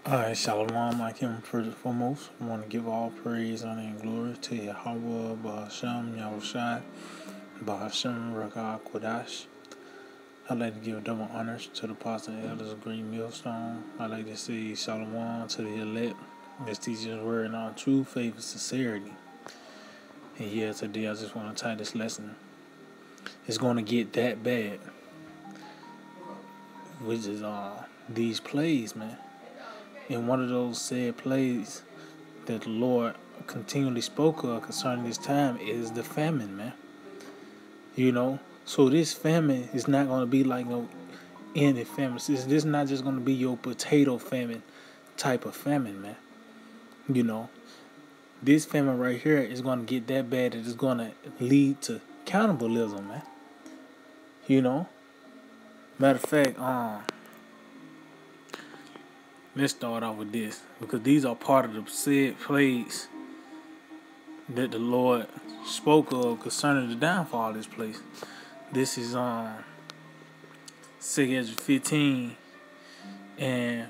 Alright, Shalom, I came first and foremost. I want to give all praise, honor, and glory to Yahweh, Bahasham, Yahushai, Bahasham, Rakah, Kodash. I'd like to give double honors to the pastor and elders of Green Millstone. I'd like to say Shalom to the elect. This teacher's word in all true faith and sincerity. And yeah, today I just want to tie this lesson. It's going to get that bad. Which is these plays, man. And one of those said plays that the Lord continually spoke of concerning this time is the famine, man. So this famine is not going to be like no any famine. This is not just going to be your potato famine type of famine, man. This famine right here is going to get that bad that it's going to lead to cannibalism, man. Matter of fact, let's start off with this, because these are part of the said plagues that the Lord spoke of concerning the downfall of this place. This is 2 15 and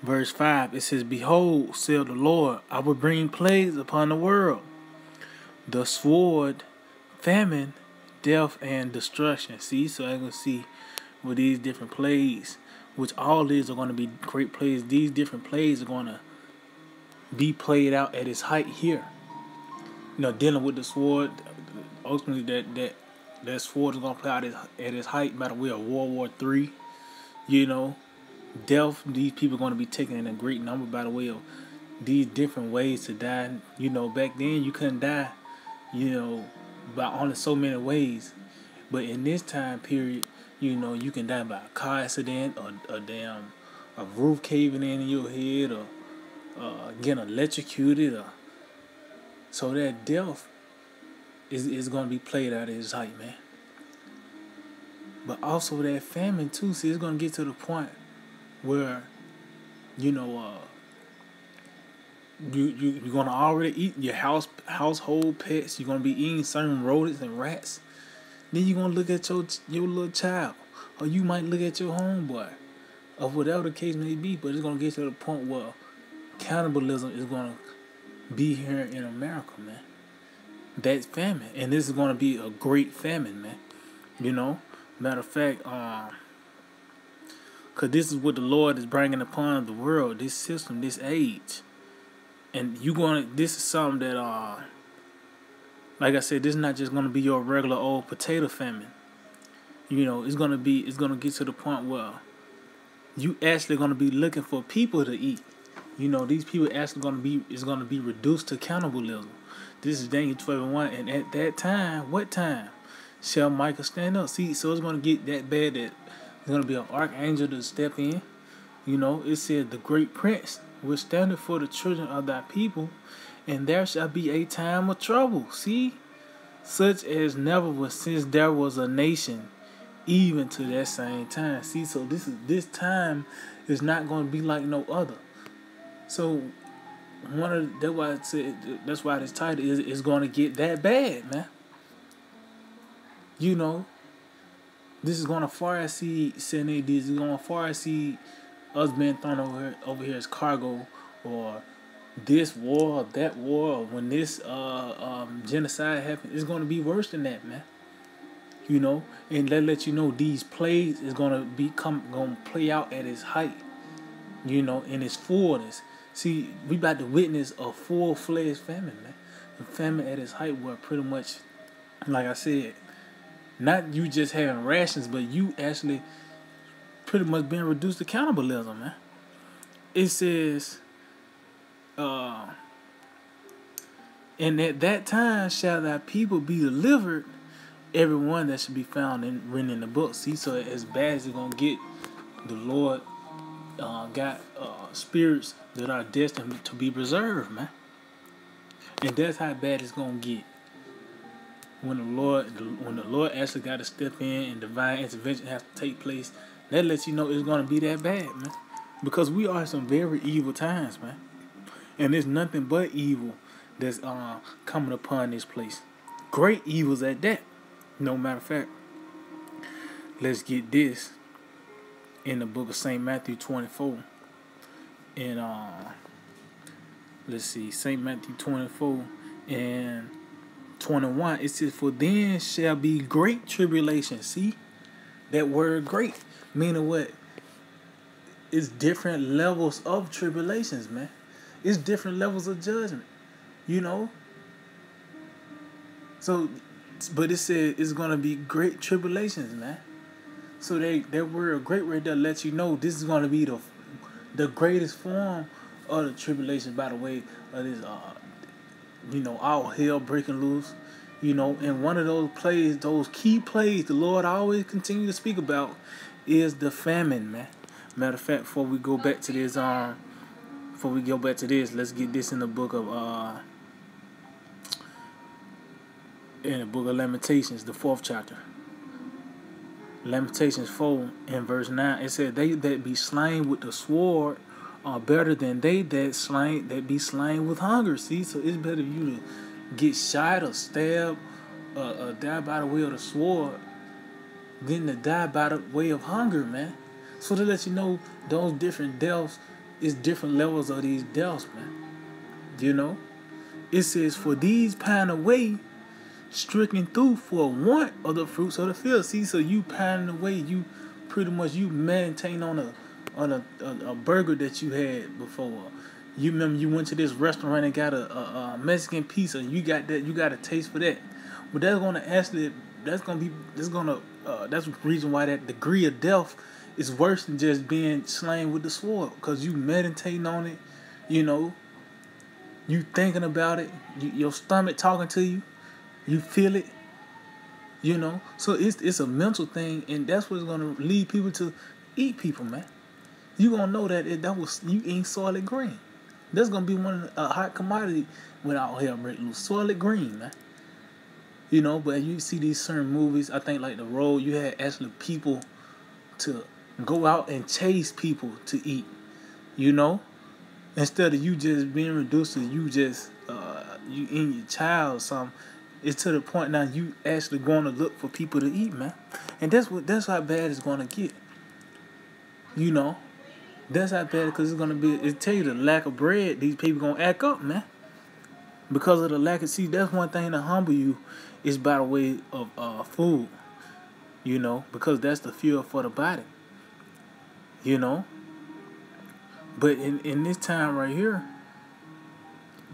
verse 5. It says, "Behold, saith the Lord, I will bring plagues upon the world, the sword, famine, death, and destruction." See, so I can see with these different plagues, which all these are going to be great plays. These different plays are going to be played out at its height here. Dealing with the sword, ultimately that sword is going to play out at its height by the way of World War III. Death, these people are going to be taken in a great number by the way of these different ways to die. Back then you couldn't die, by only so many ways. But in this time period, you can die by a car accident, or a roof caving in your head, or getting electrocuted, so that death is going to be played out at its height, man. But also that famine too. See, it's going to get to the point where you're going to already eat your household pets. You're going to be eating certain rodents and rats. Then you're going to look at your little child, or you might look at your homeboy, or whatever the case may be. But it's going to get to the point where cannibalism is going to be here in America, man. That's famine. And this is going to be a great famine, man. Matter of fact, because this is what the Lord is bringing upon the world, this system, this age. And this is something that, like I said, this is not just going to be your regular old potato famine. It's going to get to the point where you actually going to be looking for people to eat. These people actually going to be reduced to cannibalism. This is Daniel 12:1, and at that time, what time shall Michael stand up? See, so it's going to get that bad that there's going to be an archangel to step in. It said, "The great prince will stand for the children of thy people, and there shall be a time of trouble." See, such as never was since there was a nation, even to that same time. See, so this time is not going to be like no other. So that's why this title is going to get that bad, man. This is going to far exceed saying this is going to far exceed us being thrown over here as cargo, or this war or that war, or when this genocide happened. It's going to be worse than that, man. And let you know these plays is going to play out at its height, in its fullness. See, we about to witness a full-fledged famine, man. A famine at its height, where pretty much, like I said, not you just having rations, but you actually pretty much being reduced to cannibalism, man. It says, and at that time shall thy people be delivered, everyone that should be found written in the book. See, so as bad as it's going to get, the Lord got spirits that are destined to be preserved, man. And that's how bad it's going to get. When the Lord actually got to step in and divine intervention has to take place, that lets you know it's going to be that bad, man. Because we are in some very evil times, man. And there's nothing but evil that's coming upon this place. Great evils at that. No matter of fact, let's get this in the book of St. Matthew 24. in let's see, St. Matthew 24 and 21. It says, "For then shall be great tribulation." See that word "great" meaning what? It's different levels of tribulations, man. It's different levels of judgment. You know. So, but it said it's gonna be great tribulations, man. So that word "great" right there lets you know this is gonna be the greatest form of the tribulation. By the way, of this all hell breaking loose. And one of those plays, those key plays, the Lord always continue to speak about is the famine, man. Matter of fact, before we go back to this, let's get this in the book of Lamentations, the 4th chapter. Lamentations 4 and verse 9. It said, "They that be slain with the sword are better than they that be slain with hunger." See, so it's better you to get shot or stabbed or die by the way of the sword than to die by the way of hunger, man. So to let you know, those different deaths is different levels of these deaths, man. It says, "For these pine away, stricken through for want of the fruits of the field." See, so you pining away, you pretty much you maintain on a burger that you had before. You remember you went to this restaurant and got a Mexican pizza, and you got a taste for that. But that's the reason why that degree of death is worse than just being slain with the sword, because you meditating on it, you thinking about it, your stomach talking to you. You feel it, So it's a mental thing, and that's what's gonna lead people to eat people, man. You gonna know that you eating Soylent Green. That's gonna be one of a hot commodity when out here break loose. Soylent Green, man. But you see these certain movies, I think like The Road, you had actually people to go out and chase people to eat. Instead of you just being reduced to you just you eating your child or something. It's to the point now you actually going to look for people to eat, man. And that's how bad it's going to get. That's how bad, because it's going to be, it tell you the lack of bread, these people going to act up, man. Because of the lack of, see, that's one thing to humble you is by the way of food, because that's the fuel for the body, But in this time right here,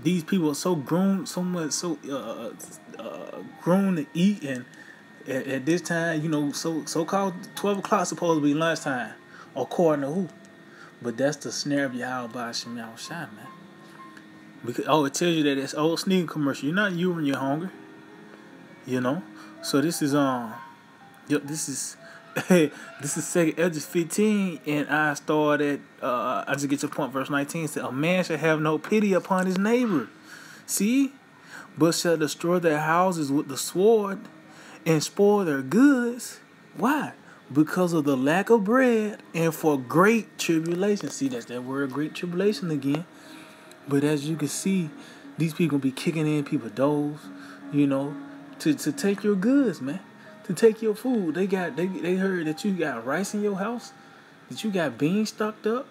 these people are so grown, grown to eat, and at this time, so-called 12 o'clock supposed to be lunchtime, according to who? But that's the snare of Yahweh by Shemal Shai, man. Because it tells you that it's old sneaker commercial. You're not you when you're hungry, So this is this is 2nd Ezra 15, and I started. I just get to point. Verse 19 said, "A man shall have no pity upon his neighbor, see, but shall destroy their houses with the sword, and spoil their goods." Why? Because of the lack of bread, and for great tribulation. See, that's that word, great tribulation again. But as you can see, these people be kicking in people's doors, to take your goods, man. To take your food. They heard that you got rice in your house, that you got beans stocked up,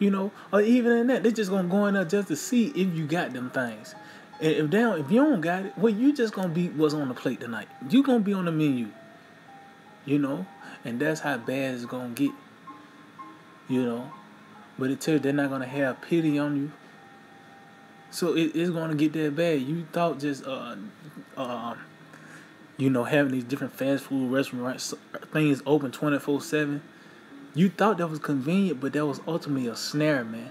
or even in that, they just gonna go in there just to see if you got them things. And if you don't got it, well, you just gonna be what's on the plate tonight. You gonna be on the menu, and that's how bad it's gonna get, But it tells you they're not gonna have pity on you. So it's gonna get that bad. You thought just having these different fast food restaurants, things open 24/7. You thought that was convenient, but that was ultimately a snare, man.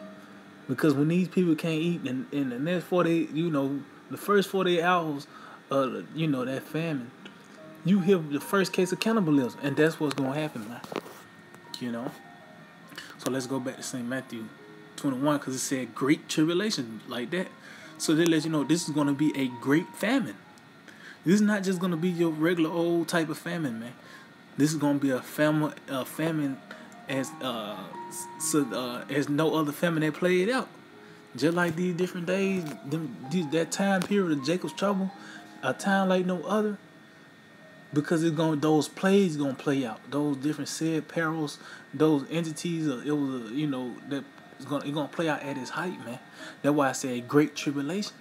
Because when these people can't eat in the next 40, the first 48 hours of, that famine, you hear the first case of cannibalism, and that's what's gonna happen, man. So let's go back to St. Matthew 21, because it said great tribulation like that. So they let you know this is gonna be a great famine. This is not just gonna be your regular old type of famine, man. This is gonna be a famine as no other famine that played out. Just like these different days, that time period of Jacob's trouble, a time like no other. Because those plays gonna play out. Those different said perils, those entities. It was that It's gonna play out at its height, man. That's why I said great tribulation.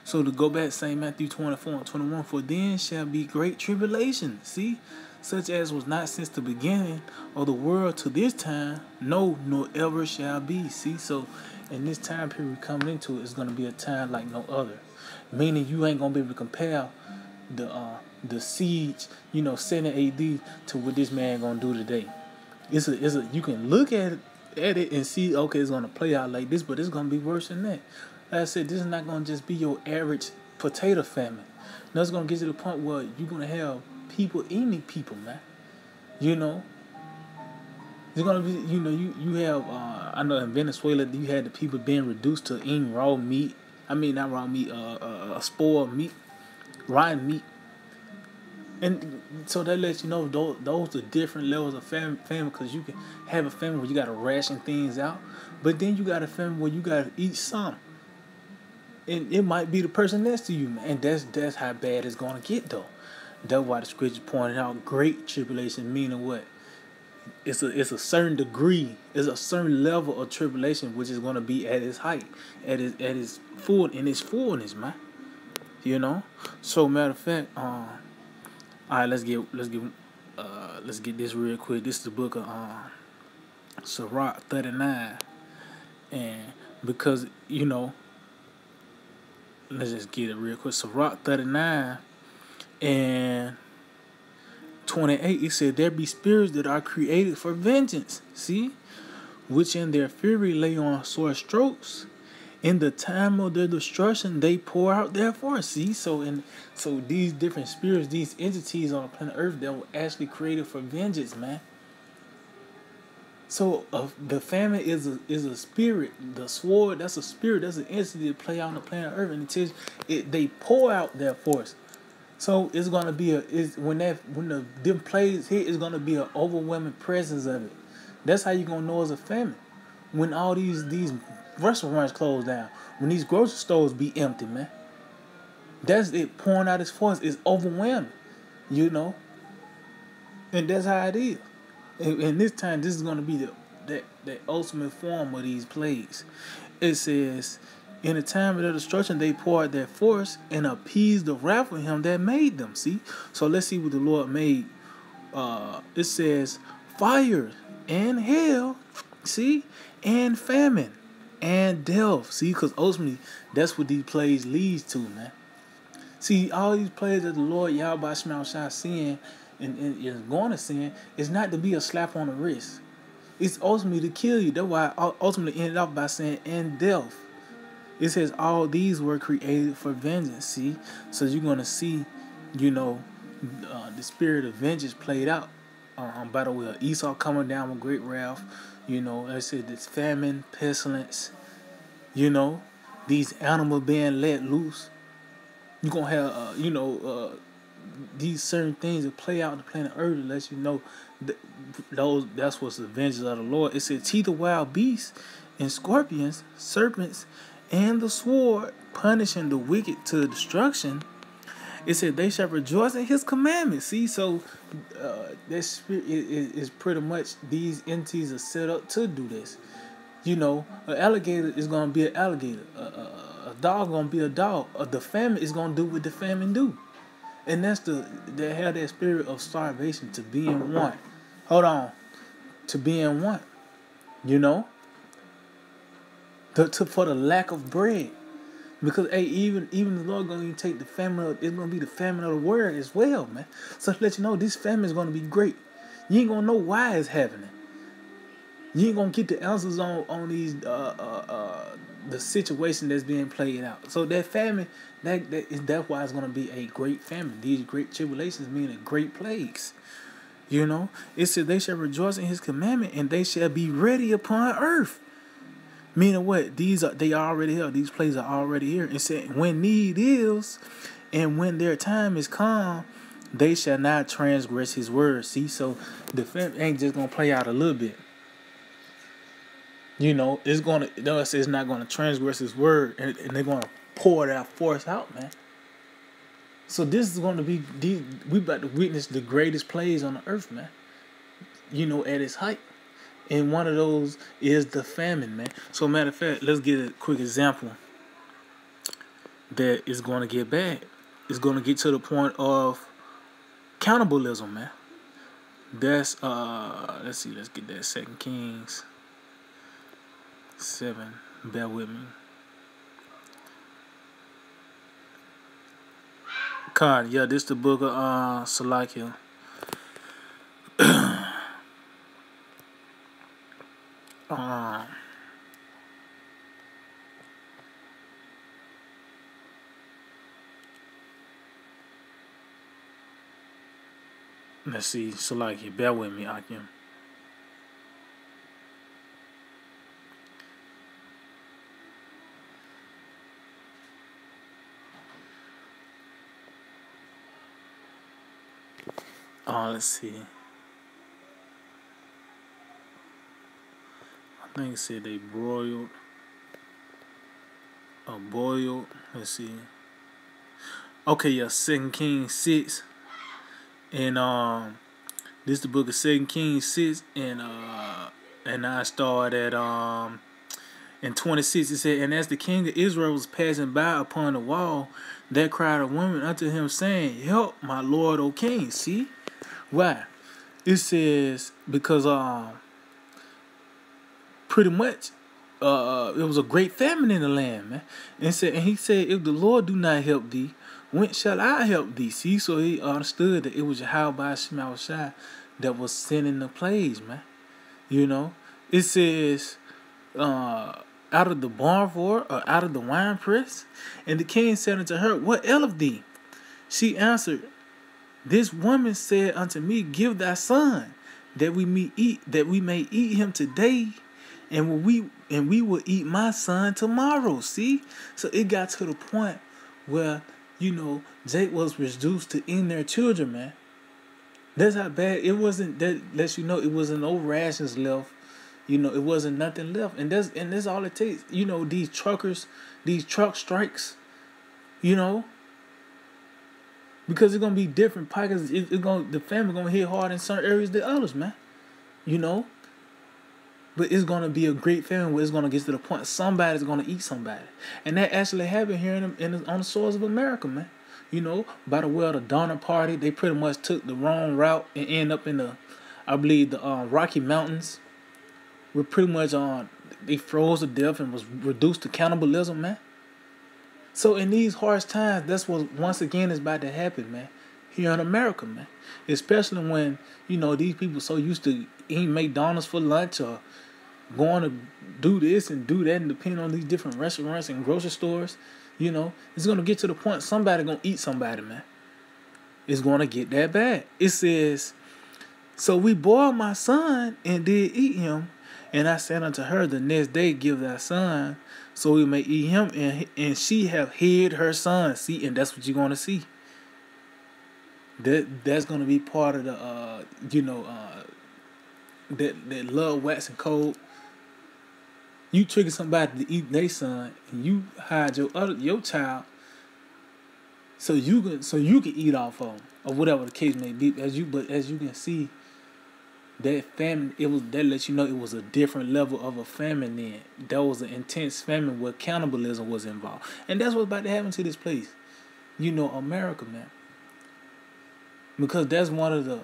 So to go back, St. Matthew 24:21, for then shall be great tribulation. See, such as was not since the beginning of the world to this time, no, nor ever shall be. See, so in this time period we're coming into, it's gonna be a time like no other. Meaning you ain't gonna be able to compare the siege, 7 AD to what this man gonna do today. It's a you can look at it and see, okay, it's gonna play out like this, but it's gonna be worse than that. Like I said, this is not gonna just be your average potato famine. No, it's gonna get to the point where you're gonna have people eating people, man. It's gonna be, you have. I know in Venezuela you had the people being reduced to eating raw meat. I mean, not raw meat, spoiled meat, rotten meat. And so that lets you know those are different levels of famine, because you can have a famine where you got to ration things out, but then you got a famine where you got to eat some, and it might be the person next to you, man. And that's how bad it's gonna get, though. That's why the scripture pointed out great tribulation, meaning what? It's a certain degree, it's a certain level of tribulation which is gonna be at its height, at its fullness, man. So matter of fact, all right, let's get this real quick. This is the book of Sirach 39, and because let's just get it real quick. Sirach 39 and 28. It said, "There be spirits that are created for vengeance. See, which in their fury lay on sore strokes. In the time of their destruction, they pour out their force." See, so these different spirits, these entities on the planet Earth, that were actually created for vengeance, man. So the famine is a spirit. The sword, that's a spirit. That's an entity that play out on the planet Earth, and it tells they pour out their force. So it's gonna be when the them plagues hit, it's gonna be an overwhelming presence of it. That's how you gonna know it's a famine. When all these restaurants close down, when these grocery stores be empty, man. That's it pouring out its force. It's overwhelming, and that's how it is. And this time, this is going to be the ultimate form of these plagues. It says, in the time of their destruction, they poured their force and appeased the wrath of him that made them. See? So let's see what the Lord made. It says, fire and hell, see? And famine and death. See? Because ultimately, that's what these plagues leads to, man. See, all these plagues that the Lord Yahweh Shema Shai seeing and is going to sin is not to be a slap on the wrist. It's ultimately to kill you. That's why I ultimately ended off by saying, and death. It says all these were created for vengeance. See? So you're going to see, the spirit of vengeance played out. By the way, Esau coming down with great wrath. I said this famine, pestilence, these animals being let loose. You're going to have, these certain things that play out on the planet Earth to let you know that's what's the vengeance of the Lord. It said, teeth of wild beasts and scorpions, serpents, and the sword, punishing the wicked to destruction. It said they shall rejoice in his commandments. See, so that spirit is pretty much, these entities are set up to do this. An alligator is going to be an alligator. A dog going to be a dog. The famine is going to do what the famine do. And that's they have that spirit of starvation, to be in want. Hold on. To be in want. For the lack of bread. Because even the Lord gonna take the famine. It's gonna be the famine of the world as well, man. So to let you know, this famine is gonna be great. You ain't gonna know why it's happening. You ain't gonna get the answers on these the situation that's being played out. So that famine, that's why it's gonna be a great famine. These great tribulations mean great plagues. It said they shall rejoice in his commandment, and they shall be ready upon earth. Meaning what? They are already here. These plagues are already here. It said when need is, and when their time is come, they shall not transgress his word. See, so the famine ain't just gonna play out a little bit. It's not gonna transgress his word, and they're gonna pour that force out, man. So this is gonna be we about to witness the greatest plagues on the earth, man. At its height. And one of those is the famine, man. So matter of fact, let's get a quick example that is going to get bad. It's going to get to the point of cannibalism, man. That's let's see, let's get that 2 Kings 7. Bear with me. God, yeah, this the book of Salakia. Let's see, Salakia, bear with me, Akim. Let's see. I think it said they broiled or boiled. Let's see. Okay, yeah, 2 Kings 6. And this is the book of 2 Kings 6, and I start at in 26. It said, and as the king of Israel was passing by upon the wall, there cried a woman unto him, saying, help my lord, O king. See? Why? It says because pretty much it was a great famine in the land, man. And he said, if the Lord do not help thee, when shall I help thee? See, so he understood that it was Yahweh Shai that was sending the plagues, man. You know, it says out of the barn floor or out of the wine press, and the king said unto her, what aileth thee? She answered, this woman said unto me, give thy son, that we may eat him today, and we will eat my son tomorrow. See? So it got to the point where, you know, Jake was reduced to eating their children, man. That's how bad it wasn't. That lets you know it wasn't no rations left. You know, it wasn't nothing left. And that's all it takes. You know, these truckers, these truck strikes, you know, because it's gonna be different pockets. The family gonna hit hard in certain areas than others, man. You know. But it's gonna be a great famine where it's gonna get to the point somebody's gonna eat somebody, and that actually happened here on the soils of America, man. You know, by the way of the Donner Party, they pretty much took the wrong route and ended up in I believe the Rocky Mountains. Were pretty much they froze to death and was reduced to cannibalism, man. So in these harsh times, that's what once again is about to happen, man. Here in America, man. Especially when, you know, these people so used to eating McDonald's for lunch or going to do this and do that and depending on these different restaurants and grocery stores, you know, it's going to get to the point somebody going to eat somebody, man. It's going to get that bad. It says, so we boiled my son and did eat him. And I said unto her, the next day give thy son, so we may eat him. And she have hid her son. See, and that's what you're going to see. That's going to be part of the, that love waxing cold. You trigger somebody to eat their son, and you hide your child, so you can eat off of them, or whatever the case may be. As you can see, that famine, that lets you know it was a different level of a famine. Then that was an intense famine where cannibalism was involved, and that's what's about to happen to this place, you know, America, man. Because that's one of the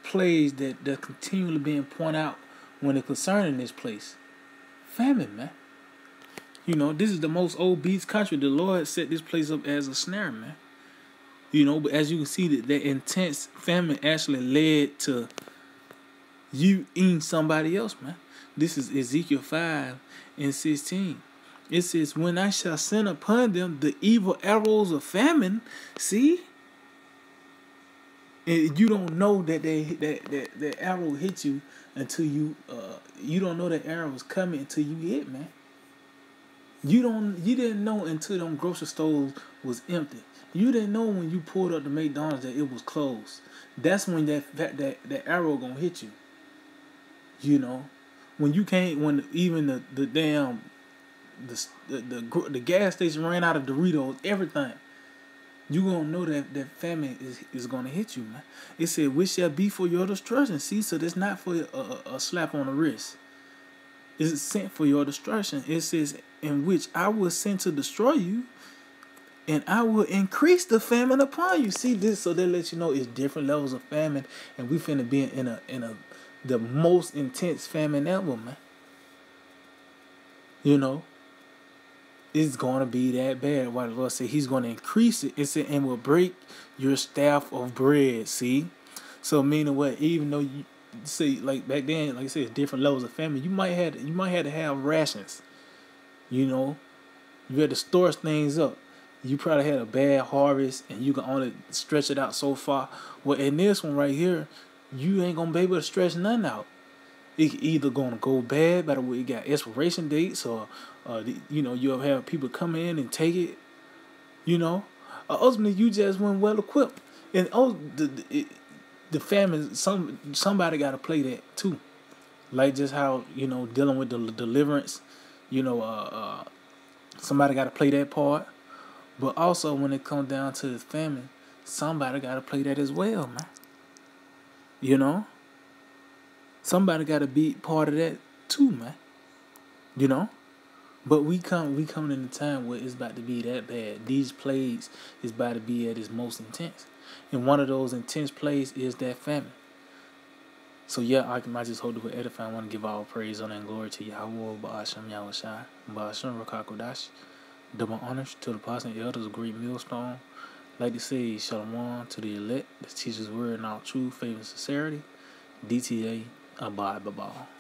plays that's continually being pointed out when it's concerning this place. Famine, man. You know, this is the most obese country. The Lord set this place up as a snare, man. You know, but as you can see, that intense famine actually led to you eating somebody else, man. This is Ezekiel 5:16. It says, when I shall send upon them the evil arrows of famine, see? And you don't know that that arrow hit you until you don't know that arrow was coming until you hit, man. You didn't know until them grocery stores was empty. You didn't know when you pulled up the McDonald's that it was closed. That's when that arrow gonna hit you. You know, when even the damn the gas station ran out of Doritos, everything. you gonna know that famine is gonna hit you, man. It said, "Which shall be for your destruction." See, so that's not for a slap on the wrist. It's sent for your destruction. It says, "In which I will send to destroy you, and I will increase the famine upon you." See this, so that lets you know it's different levels of famine, and we finna be in a the most intense famine ever, man. You know, it's gonna be that bad. Why the Lord said He's gonna increase it. It said, "And will break your staff of bread." See, so meaning what? Even though you see, like back then, like I said, different levels of famine. You might have to have rations. You know, you had to store things up. You probably had a bad harvest, and you can only stretch it out so far. Well, in this one right here, you ain't gonna be able to stretch nothing out. It either gonna go bad by the way it got expiration dates, or you'll have people come in and take it. You know, ultimately you just weren't well equipped, and the famine. Somebody got to play that too, like just how dealing with the deliverance. You know, somebody got to play that part, but also when it comes down to the famine, somebody got to play that as well, man. You know. Somebody got to be part of that too, man. You know, but we coming in a time where it's about to be that bad. These plagues is about to be at its most intense, and one of those intense plagues is that famine. So yeah, I just hold it with edifying. I want to give all praise, honor, and glory to Yahweh, Ba'ashem Yahushai, Ba'ashem Rakakodash. Double honors to the apostles and elders of Great Millstone. Like to say, Shalom to the elect that teaches word in all truth, faith, and sincerity. DTA. Abide, bye-bye.